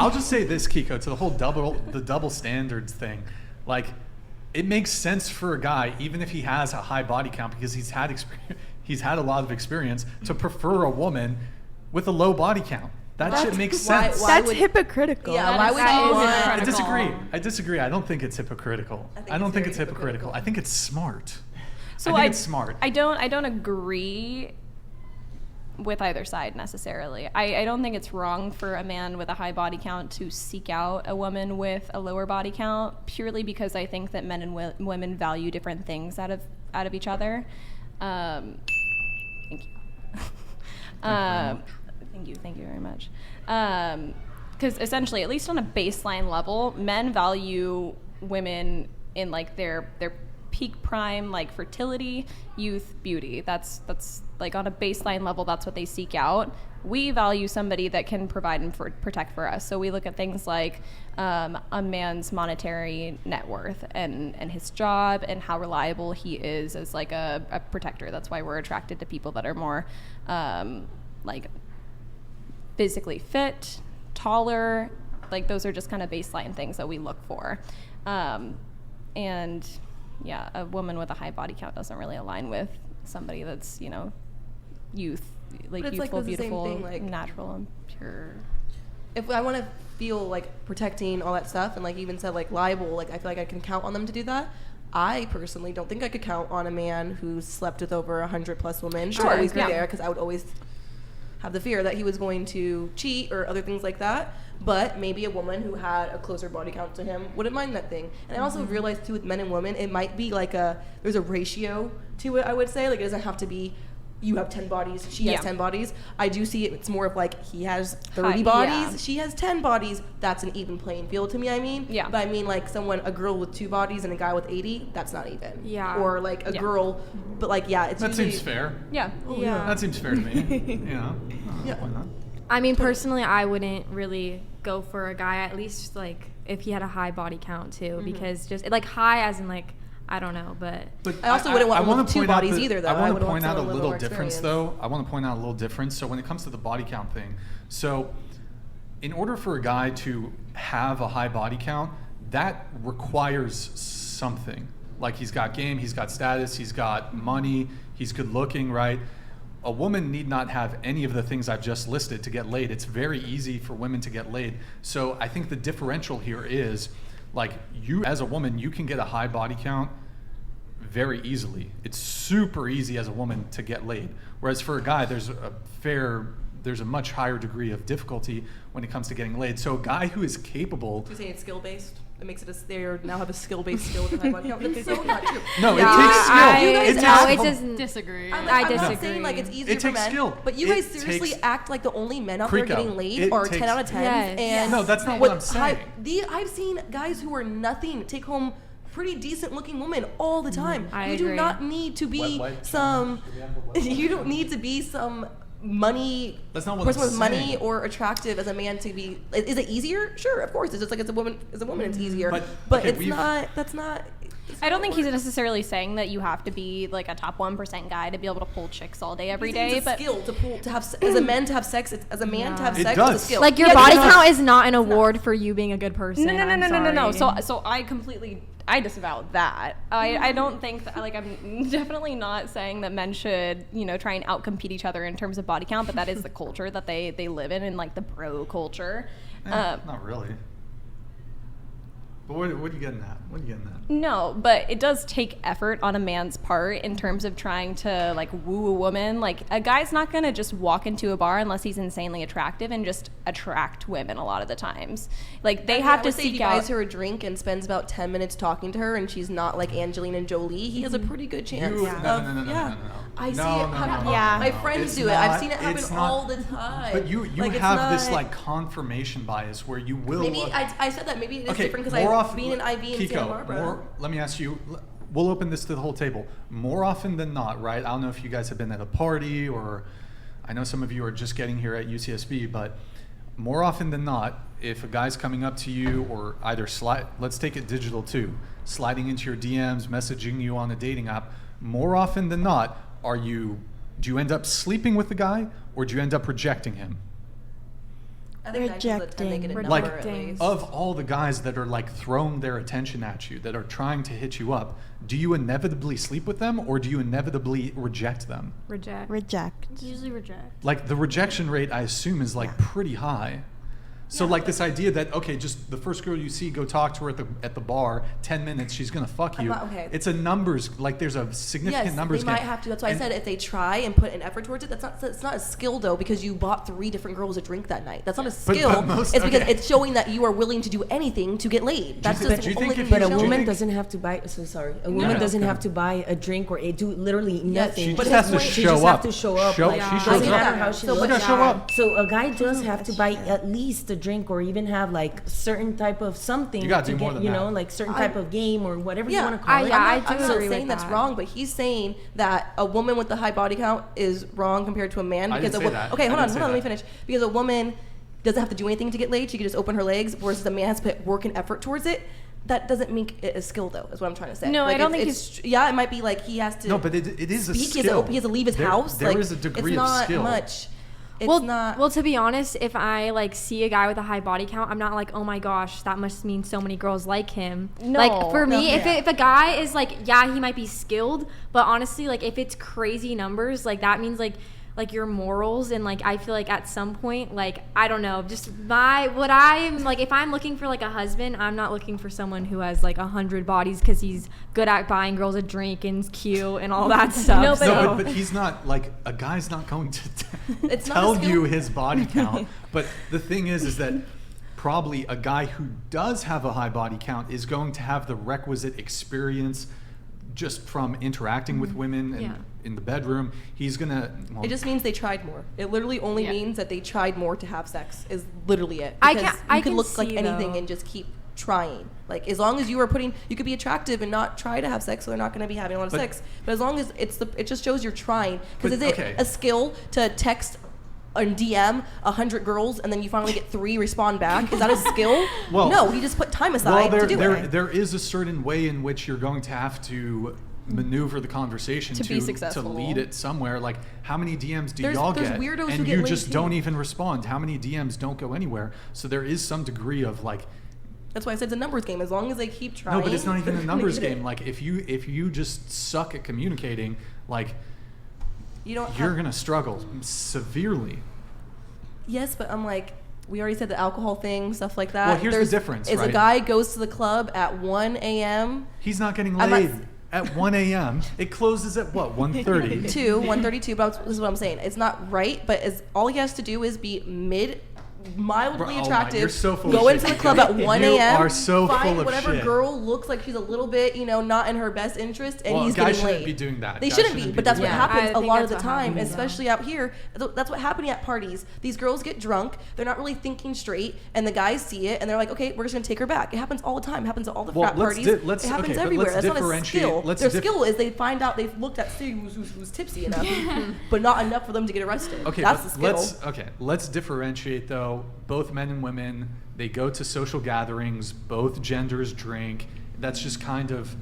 I'll just say this, Kiko, to the whole double standards thing. Like, it makes sense for a guy, even if he has a high body count, because he's had a lot of experience, to prefer a woman with a low body count. That shit makes sense. That's hypocritical. Yeah, why would you want? I disagree. I don't think it's hypocritical. I don't think it's hypocritical. I think it's smart. So I think it's smart. I don't agree with either side necessarily. I don't think it's wrong for a man with a high body count to seek out a woman with a lower body count, purely because I think that men and women value different things out of each other. Thank you. Thank you very much. Because essentially, at least on a baseline level, men value women in like their peak prime, like fertility, youth, beauty. That's like on a baseline level, that's what they seek out. We value somebody that can provide and protect for us. So we look at things like a man's monetary net worth and his job and how reliable he is as like a protector. That's why we're attracted to people that are more like physically fit, taller. Like those are just kind of baseline things that we look for. And yeah, a woman with a high body count doesn't really align with somebody that's, youth, like youthful, like beautiful, thing, like, natural and pure. If I want to feel like protecting, all that stuff, and like even said like liable, like I feel like I can count on them to do that. I personally don't think I could count on a man who's slept with over 100+ women to always be there, because I would always have the fear that he was going to cheat or other things like that. But maybe a woman who had a closer body count to him wouldn't mind that thing. And I also realized too, with men and women, it might be like there's a ratio to it, I would say. Like it doesn't have to be you have 10 bodies, she has 10 bodies. I do see it's more of like he has 30 bodies, she has 10 bodies. That's an even playing field to me, I mean. Yeah. But I mean like a girl with 2 bodies and a guy with 80, that's not even. Yeah. Or like a girl, but like, it's that seems fair. Yeah. Yeah. That seems fair to me. Why not? I mean, personally, I wouldn't really go for a guy, at least like if he had a high body count too, because just like high as in like, I don't know, but I also wouldn't want one with 2 bodies either, though. I want to point out a little difference, though. I want to point out a little difference. So when it comes to the body count thing, so in order for a guy to have a high body count, that requires something. Like he's got game, he's got status, he's got money, he's good looking, right? A woman need not have any of the things I've just listed to get laid. It's very easy for women to get laid. So I think the differential here is, like, you as a woman, you can get a high body count very easily. It's super easy as a woman to get laid. Whereas for a guy, there's a much higher degree of difficulty when it comes to getting laid. So a guy who is capable... You're saying it's skill-based? It makes it they now have a skill-based skill with a high body count. That's so not true. No, it takes skill. You guys it doesn't disagree. I'm disagree. not saying like it's easier It for takes men, skill. but you guys seriously act like the only men out there getting laid are 10 out of 10. Yes. And No, that's not what I'm saying. I've seen guys who are nothing take home pretty decent looking women all the time. I you agree. do not need to be you don't need to be some money That's not what person I'm with money saying. or attractive as a man to be. Is it easier? Sure, of course. It's just like as a woman it's easier. But okay, it's not. That's not. I don't think he's necessarily saying that you have to be like a top 1% guy to be able to pull chicks all day every day. It's a skill to pull to have as a man to have sex. As a man to have It sex does. is a skill. like your body count is not an award for you being a good person. No. So I disavow that. I don't think that, like, I'm definitely not saying that men should, try and outcompete each other in terms of body count, but that is the culture that they live in like the bro culture. Not really. But what are you getting at? No, but it does take effort on a man's part in terms of trying to like woo a woman. Like a guy's not gonna just walk into a bar unless he's insanely attractive and just attract women a lot of the times. Like they have to seek if he out. buys her a drink and spends about 10 minutes talking to her and she's not like Angelina Jolie, he has a pretty good chance. No. I see it No. happen. Yeah. My friends do it. I've seen it happen all the time. But you Like, it's have this not- like confirmation bias where you will. Maybe I said that. Maybe it's different because more I've often- been in IV in Santa Barbara. Let me ask you. We'll open this to the whole table. More often than not, right? I don't know if you guys have been at a party, or I know some of you are just getting here at UCSB, but more often than not, if a guy's coming up to you or either let's take it digital too, sliding into your DMs, messaging you on a dating app, more often than not, do you end up sleeping with the guy or do you end up rejecting him? I think 9 times out of 10 they get a number Like, at Rejecting. least. of all the guys that are like throwing their attention at you, that are trying to hit you up, do you inevitably sleep with them or do you inevitably reject them? Reject. Usually reject. Like the rejection rate, I assume, is like pretty high. So like this idea that, okay, just the first girl you see, go talk to her at the bar, 10 minutes, she's gonna fuck you. Okay. It's a numbers, like there's a significant Yes, numbers they game. might have to. That's why I And- said if they try and put an effort towards it, it's not a skill though, because you bought 3 different girls a drink that night. That's not a But skill. most- it's because okay. it's showing that you are willing to do anything to get laid. That's do just you the think only if thing you- you're But a do you woman think- doesn't have to buy. So sorry. A woman No, doesn't go have ahead. to buy a drink or do literally nothing. She But just has his to point- She show just up. have to show up. Show, like, she Yeah. shows doesn't up. matter how she So, She but looks. gotta show up. So a guy does have to buy at least a drink or even have like certain type of something You gotta to do more get, than you that. know, like certain type of game or whatever you Yeah, want to call it. yeah, I I'm do not agree with saying that's that. wrong, but he's saying that a woman with a high body count is wrong compared to a man I because didn't a say that. okay, I hold on, didn't say let me that. finish. Because a woman doesn't have to do anything to get laid; she can just open her legs, whereas the man has to put work and effort towards it. That doesn't make it a skill, though. Is what I'm trying to say. No, I don't think it's. Yeah, it might be like he has to. No, but it is a speak. skill. He has to leave his There- house. There like, is a degree it's of not skill. much. It's well, not. well, to be honest, if I like see a guy with a high body count, I'm not like, oh my gosh, that must mean so many girls like him. No. Like for me, No, if yeah. if a guy is like, yeah, he might be skilled, but honestly, like if it's crazy numbers, like that means like your morals and like I feel like at some point, like I don't know, just what I'm like, if I'm looking for like a husband, I'm not looking for someone who has like 100 bodies because he's good at buying girls a drink and is cute and all that stuff. No, but- No, so. but he's not like a guy's not going to It's not a tell skill. you his body count. But the thing is that probably a guy who does have a high body count is going to have the requisite experience just from interacting with women and Yeah. in the bedroom. He's gonna. Well, It just means they tried more. It literally only Yeah. means that they tried more to have sex. Is literally it. I Because can- you I can can look like see, anything though. and just keep trying. Like as long as you are putting, you could be attractive and not try to have sex, so they're not going to be having a lot of But- sex. But as long as it just shows you're trying. Because But, is it okay. a skill to text and DM 100 girls and then you finally get 3 respond back? Is that a skill? Well- no, you just put time aside well, to do it. there is a certain way in which you're going to have to maneuver the conversation To be successful. lead it somewhere. Like, how many DMs do There's- y'all there's get? weirdos who and get you laid just too. don't even respond. How many DMs don't go anywhere? So there is some degree of like. That's why I said it's a numbers game. As long as they keep trying. No, but it's not even a they numbers get it. game. Like if you just suck at communicating, like You don't. you're have- gonna struggle severely. Yes, but I'm like, we already said the alcohol thing, stuff like that. Well, here's the difference, Is right? a guy goes to the club at 1 a.m. He's not getting I'm not- laid at 1 a.m. It closes at what, 1:30? to 1:32. But this is what I'm saying. It's not right, but all he has to do is be mildly Bro, oh my, attractive. you're so full go of into shit. the club at 1 You a.m. are so find full of whatever shit. girl looks like she's a little bit, not in her best interest, and Well, he's guys getting laid. shouldn't be doing that. They Guys shouldn't be, shouldn't but be that's doing what that. happens I a think lot of the that's what time, happens, yeah. especially out here. That's what happening at parties. These girls get drunk, they're not really thinking straight, and the guys see it, and they're like, okay, we're just gonna take her back. It happens all the time. It happens at all the Well, frat let's parties. di- let's- it happens okay, but everywhere. let's That's not a differentiate- skill. let's Their dif- skill is they find out they've looked at Stu who's tipsy enough, but not enough for them to get arrested. Okay, that's but the skill. let's differentiate though. Both men and women, they go to social gatherings. Both genders drink. That's just kind of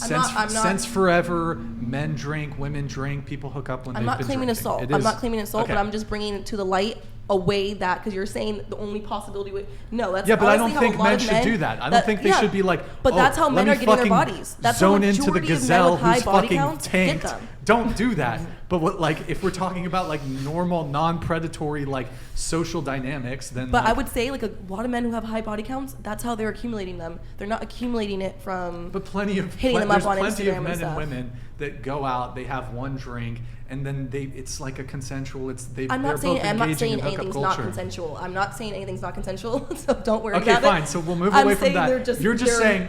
I'm not- since forever. Men drink, women drink. People hook up when I'm they've not been claiming drinking. assault. It I'm is- not claiming assault, okay. but I'm just bringing it to the light a way that because you're saying the only possibility. No, that's Yeah, but I don't honestly how think a lot men of should do that. I don't think they should be like, But oh, that's how let men me are getting their fucking bodies. That's how zone into the majority of men gazelle with high who's body fucking counts get tanked. them. Don't do that. But what, like, if we're talking about like normal, non-predatory, like social dynamics, then. But like, I would say like a lot of men who have high body counts, that's how they're accumulating them. They're not accumulating it from. But plenty of hitting them up there's on plenty Instagram of and men and stuff. women that go out, they have one drink, and then it's like a consensual. I'm they're not saying both I'm not engaging saying in hookup anything's culture. not consensual. I'm not saying anything's not consensual. So don't worry Okay, about fine. it. So we'll move I'm away from saying that. they're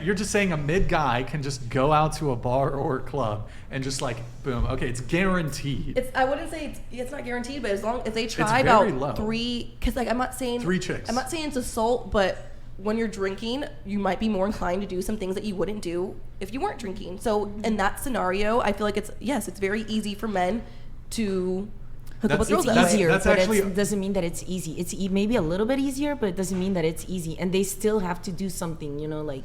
You're just saying a mid guy can just go out to a bar or a club and just like boom. Okay, it's guaranteed. I wouldn't say it's not guaranteed, but as long if they try very about low. 3, because like I'm not saying 3 chicks. I'm not saying it's assault, but when you're drinking, you might be more inclined to do some things that you wouldn't do if you weren't drinking. So in that scenario, I feel like it's very easy for men to hook up with girls It's that way. easier, That's but actually- it doesn't mean that it's easy. It's maybe a little bit easier, but it doesn't mean that it's easy. And they still have to do something, like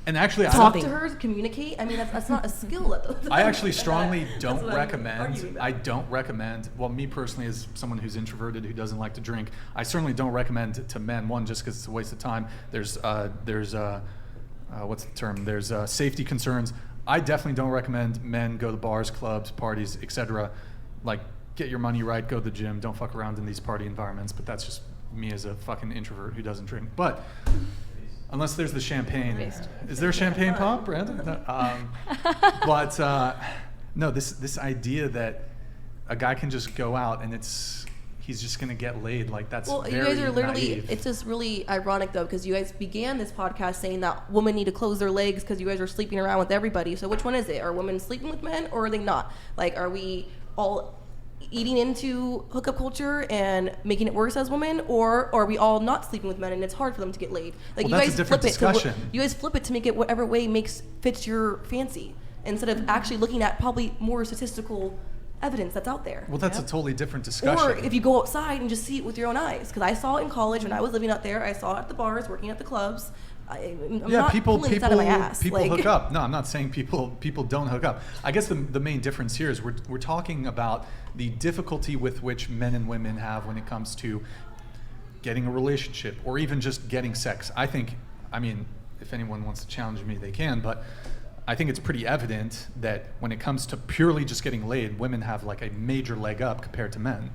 And actually, I talk don't, to her, communicate. I mean, that's not a skill. I actually strongly don't what I'm recommend. arguing about. I don't recommend. Well, me personally, as someone who's introverted who doesn't like to drink, I certainly don't recommend to men. One, just because it's a waste of time. There's what's the term? There's safety concerns. I definitely don't recommend men go to bars, clubs, parties, etc. Like, get your money right, go to the gym, don't fuck around in these party environments. But that's just me as a fucking introvert who doesn't drink. But unless there's the champagne. Is there champagne pop, Brandon? No, no, this idea that a guy can just go out and he's just gonna get laid, like that's Well, very you guys are literally, naive. it's just really ironic though, because you guys began this podcast saying that women need to close their legs because you guys are sleeping around with everybody. So which one is it? Are women sleeping with men or are they not? Like, are we all eating into hookup culture and making it worse as women, or are we all not sleeping with men and it's hard for them to get laid? Like, Well, that's a different discussion. You guys flip it to make it whatever way fits your fancy, instead of actually looking at probably more statistical evidence that's out there. Well, that's a totally different discussion. Or if you go outside and just see it with your own eyes. Because I saw it in college when I was living out there. I saw it at the bars, working at the clubs. I'm not pulling this out of my ass. People Like- hook up. No, I'm not saying people don't hook up. I guess the main difference here is we're talking about the difficulty with which men and women have when it comes to getting a relationship or even just getting sex. I mean, if anyone wants to challenge me, they can, but I think it's pretty evident that when it comes to purely just getting laid, women have like a major leg up compared to men.